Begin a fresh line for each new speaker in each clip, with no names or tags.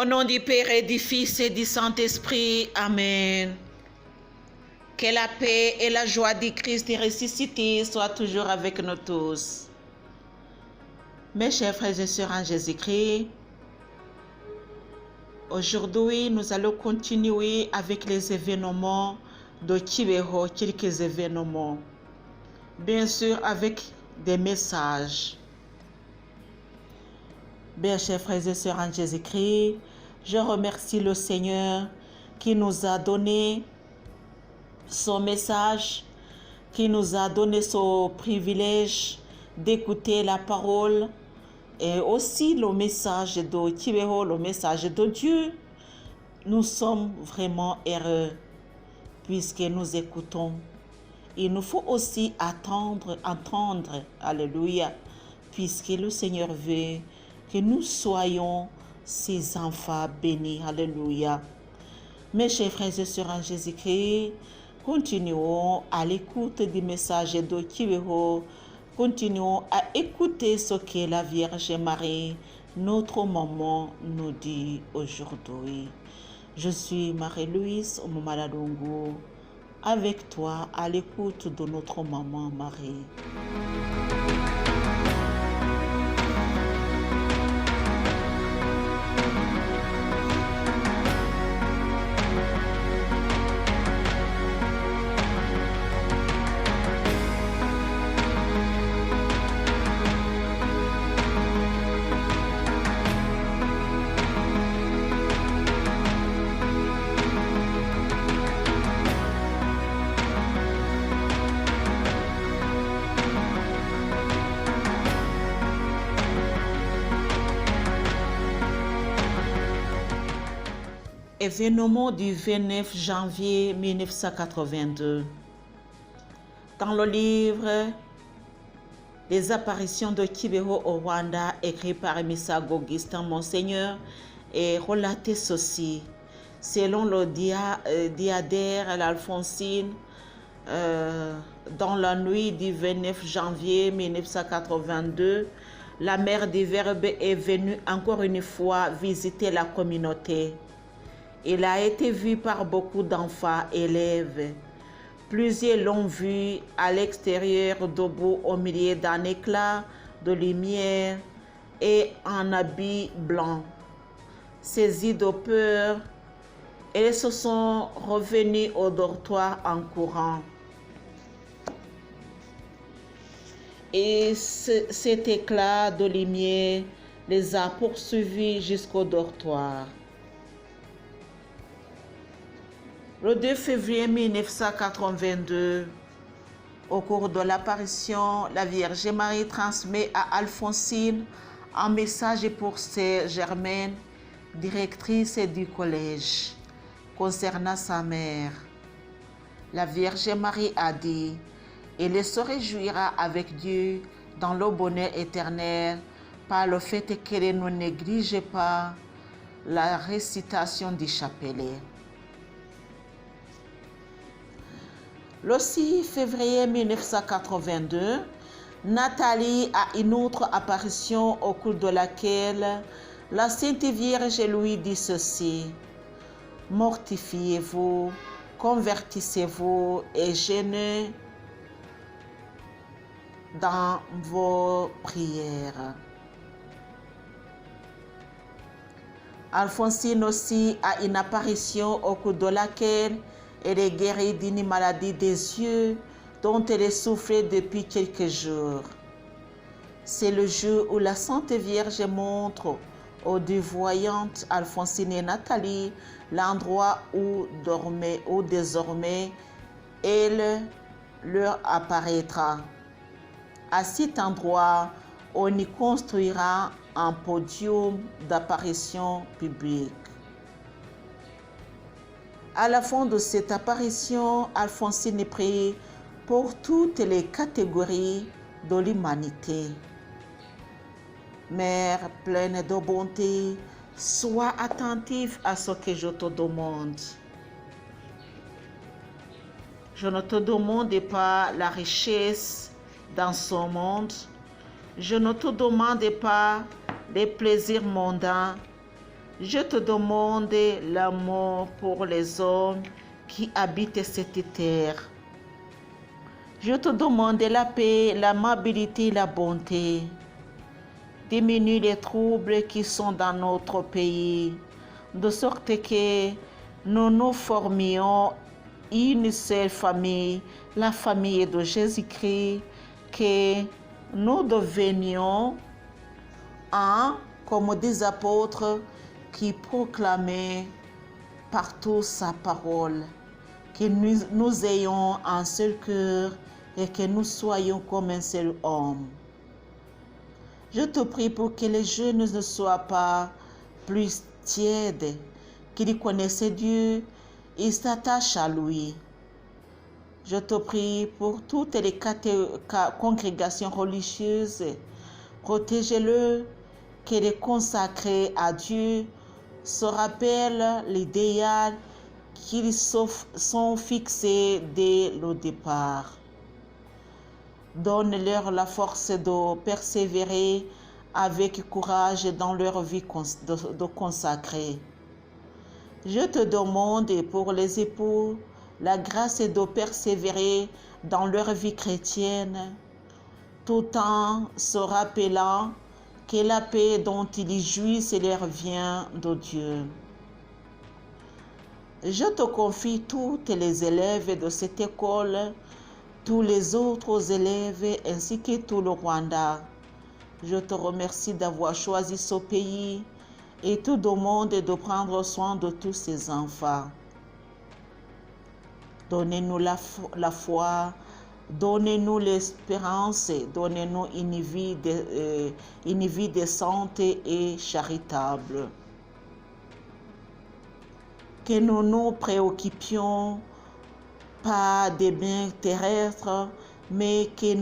Au nom du Père et du Fils et du Saint-Esprit. Amen. Que la paix et la joie du Christ ressuscité soient toujours avec nous tous. Mes chers frères et sœurs en Jésus-Christ, aujourd'hui nous allons continuer avec les événements de Kibeho, quelques événements. Bien sûr avec des messages. Bien chers frères et sœurs en Jésus-Christ, je remercie le Seigneur qui nous a donné son message, qui nous a donné son privilège d'écouter la parole et aussi le message de Kibeho, le message de Dieu. Nous sommes vraiment heureux puisque nous écoutons. Il nous faut aussi entendre, alléluia, puisque le Seigneur veut que nous soyons ses enfants bénis, alléluia. Mes chers frères et sœurs en Jésus-Christ, continuons à l'écoute du message de Kibeho, continuons à écouter ce que la Vierge Marie, notre maman, nous dit aujourd'hui. Je suis Marie-Louise Omomaladongo, avec toi à l'écoute de notre maman Marie. Événement du 29 janvier 1982. Dans le livre Les apparitions de Kibeho au Rwanda, écrit par Misago Augustin Monseigneur, est relaté ceci. Selon le diadaire l'Alphonsine, dans la nuit du 29 janvier 1982, la mère du Verbe est venue encore une fois visiter la communauté. Il a été vu par beaucoup d'enfants élèves. Plusieurs l'ont vu à l'extérieur, debout au milieu d'un éclat de lumière et en habit blanc. Saisis de peur, ils se sont revenus au dortoir en courant. Et cet éclat de lumière les a poursuivis jusqu'au dortoir. Le 2 février 1982, au cours de l'apparition, la Vierge Marie transmet à Alphonsine un message pour Sœur Germaine, directrice du collège, concernant sa mère. La Vierge Marie a dit: « Elle se réjouira avec Dieu dans le bonheur éternel par le fait qu'elle ne néglige pas la récitation du chapelet. » Le 6 février 1982, Nathalie a une autre apparition au cours de laquelle la Sainte Vierge lui dit ceci: « Mortifiez-vous, convertissez-vous et jeûnez dans vos prières. » Alphonsine aussi a une apparition au cours de laquelle elle est guérie d'une maladie des yeux dont elle souffrait depuis quelques jours. C'est le jour où la Sainte Vierge montre aux deux voyantes Alphonsine et Nathalie l'endroit où désormais elle leur apparaîtra. À cet endroit, on y construira un podium d'apparition publique. À la fin de cette apparition, Alphonsine prie pour toutes les catégories de l'humanité. Mère pleine de bonté, sois attentive à ce que je te demande. Je ne te demande pas la richesse dans ce monde. Je ne te demande pas les plaisirs mondains. Je te demande l'amour pour les hommes qui habitent cette terre. Je te demande la paix, l'amabilité, la bonté. Diminue les troubles qui sont dans notre pays, de sorte que nous nous formions une seule famille, la famille de Jésus-Christ, que nous devenions un, comme des apôtres qui proclamaient partout sa parole, que nous ayons un seul cœur et que nous soyons comme un seul homme. Je te prie pour que les jeunes ne soient pas plus tièdes, qu'ils connaissent Dieu et s'attachent à lui. Je te prie pour toutes les congrégations religieuses, protège-le, que les consacrés à Dieu se rappellent l'idéal qu'ils sont fixés dès le départ. Donne-leur la force de persévérer avec courage dans leur vie de consacrée. Je te demande pour les époux la grâce de persévérer dans leur vie chrétienne, tout en se rappelant que la paix dont ils jouissent leur vient de Dieu. Je te confie toutes les élèves de cette école, tous les autres élèves ainsi que tout le Rwanda. Je te remercie d'avoir choisi ce pays et te demande de prendre soin de tous ces enfants. Donnez-nous la foi, donnez-nous l'espérance, donnez-nous une vie décente et charitable. Que nous nous préoccupions pas des biens terrestres, mais que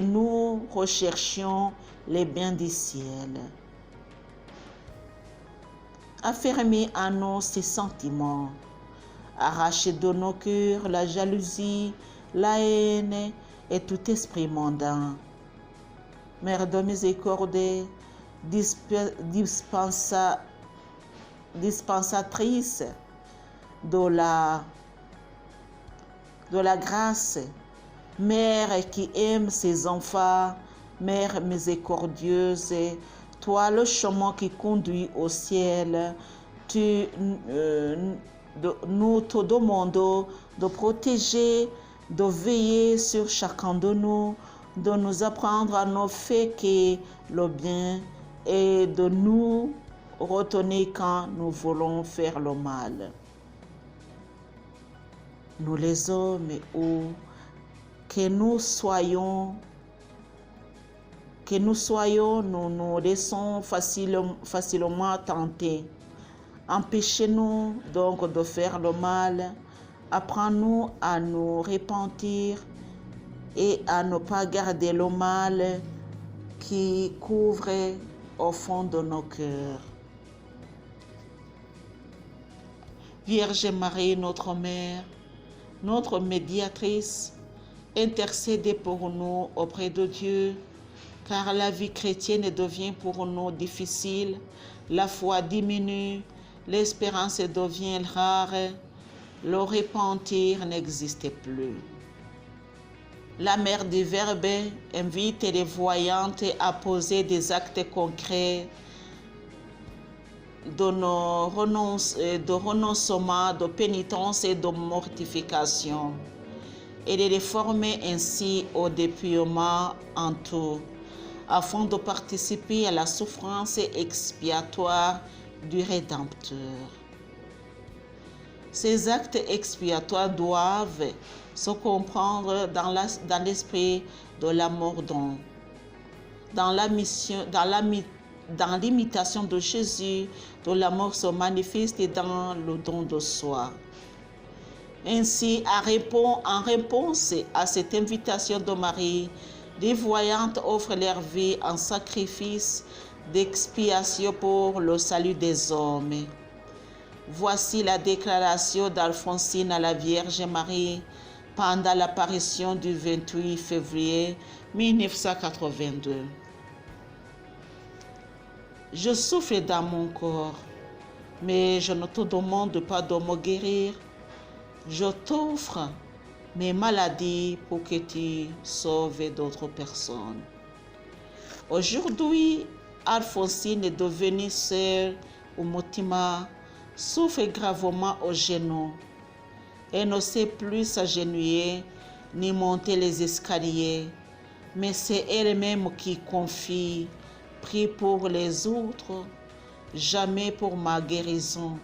nous recherchions les biens du ciel. Affermis en nous ces sentiments. Arrachez de nos cœurs la jalousie, la haine et tout esprit mondain. Mère de miséricorde, dispensatrice de la grâce, Mère qui aime ses enfants, Mère miséricordieuse, toi le chemin qui conduit au ciel, nous te demandons de protéger, de veiller sur chacun de nous apprendre à nos faits que le bien et de nous retenir quand nous voulons faire le mal. Nous les hommes, que nous soyons, nous nous laissons facilement tenter. Empêchez-nous donc de faire le mal. Apprends-nous à nous repentir et à ne pas garder le mal qui couvre au fond de nos cœurs. Vierge Marie, notre Mère, notre médiatrice, intercédez pour nous auprès de Dieu, car la vie chrétienne devient pour nous difficile, la foi diminue, l'espérance devient rare, le repentir n'existe plus. La Mère du Verbe invite les voyantes à poser des actes concrets de renoncement, de pénitence et de mortification, et de les former ainsi au dépouillement en tout, afin de participer à la souffrance expiatoire du Rédempteur. Ces actes expiatoires doivent se comprendre dans l'esprit de l'amour don. Dans l'imitation de Jésus, de l'amour se manifeste dans le don de soi. Ainsi, en réponse à cette invitation de Marie, les voyantes offrent leur vie en sacrifice d'expiation pour le salut des hommes. Voici la déclaration d'Alphonsine à la Vierge Marie pendant l'apparition du 28 février 1982. Je souffre dans mon corps, mais je ne te demande pas de me guérir. Je t'offre mes maladies pour que tu sauves d'autres personnes. Aujourd'hui, Alphonsine est devenue sœur au Motima, souffre gravement au genou. Elle ne sait plus s'agenouiller ni monter les escaliers, mais c'est elle-même qui confie, prie pour les autres, jamais pour ma guérison.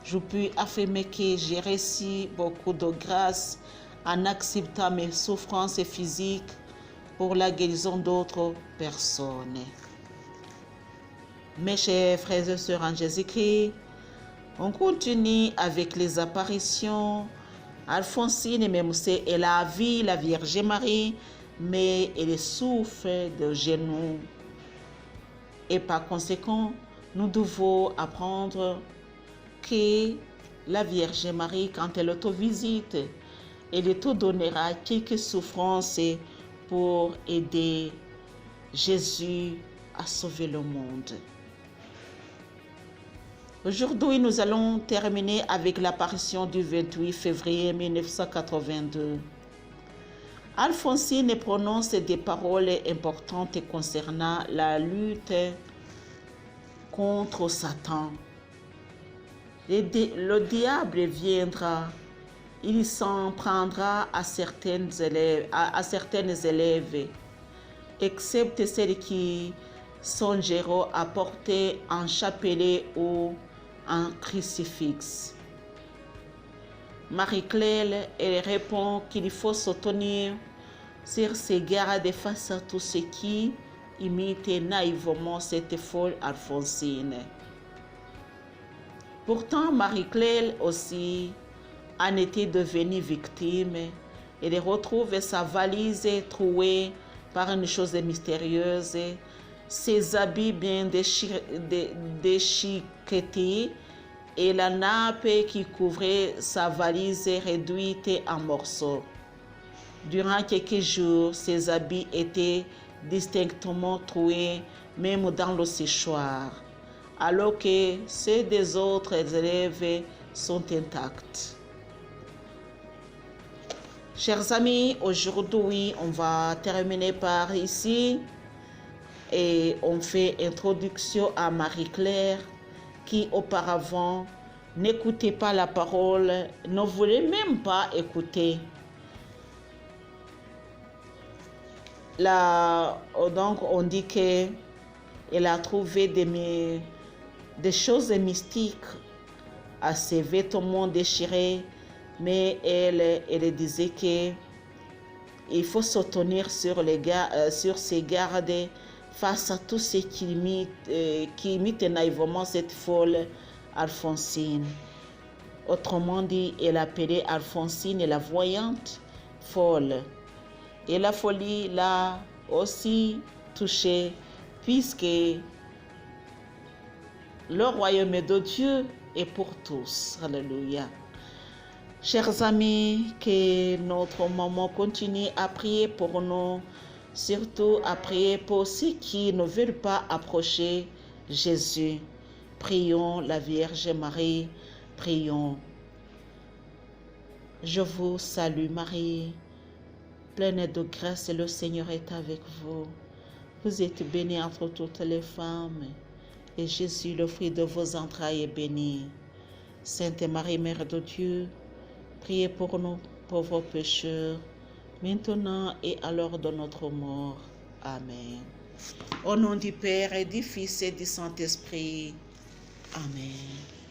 Je peux affirmer que j'ai reçu beaucoup de grâce en acceptant mes souffrances physiques pour la guérison d'autres personnes. Mes chers frères et sœurs en Jésus-Christ, on continue avec les apparitions. Alphonsine, même si elle a vu la Vierge Marie, mais elle souffre de genoux. Et par conséquent, nous devons apprendre que la Vierge Marie, quand elle te visite, elle te donnera quelques souffrances pour aider Jésus à sauver le monde. Aujourd'hui, nous allons terminer avec l'apparition du 28 février 1982. Alphonsine prononce des paroles importantes concernant la lutte contre Satan. Le diable viendra, il s'en prendra à certaines élèves, excepté celles qui songeront à porter un chapelet ou un crucifix. Marie-Claire, elle répond qu'il faut se tenir sur ses gardes face à tous ceux qui imitent naïvement cette folle Alphonsine. Pourtant, Marie-Claire aussi en était devenue victime. Elle retrouve sa valise trouée par une chose mystérieuse, ses habits bien déchiquetés et la nappe qui couvrait sa valise réduite en morceaux. Durant quelques jours, ses habits étaient distinctement troués, même dans le séchoir, alors que ceux des autres élèves sont intacts. Chers amis, aujourd'hui, on va terminer par ici et on fait introduction à Marie-Claire qui auparavant n'écoutait pas la parole, ne voulait même pas écouter. Là, donc on dit qu'elle a trouvé des choses mystiques à ses vêtements déchirés, mais elle disait qu'il faut se tenir sur ses gardes face à tous ceux qui imitent naïvement cette folle Alphonsine. Autrement dit, elle appelait Alphonsine la voyante folle. Et la folie l'a aussi touchée, puisque le royaume de Dieu est pour tous. Alléluia. Chers amis, que notre maman continue à prier pour nous, surtout à prier pour ceux qui ne veulent pas approcher Jésus. Prions la Vierge Marie, prions. Je vous salue Marie, pleine de grâce, le Seigneur est avec vous. Vous êtes bénie entre toutes les femmes, et Jésus, le fruit de vos entrailles, est béni. Sainte Marie, Mère de Dieu, priez pour nous pauvres pécheurs, maintenant et à l'heure de notre mort. Amen. Au nom du Père et du Fils et du Saint-Esprit. Amen.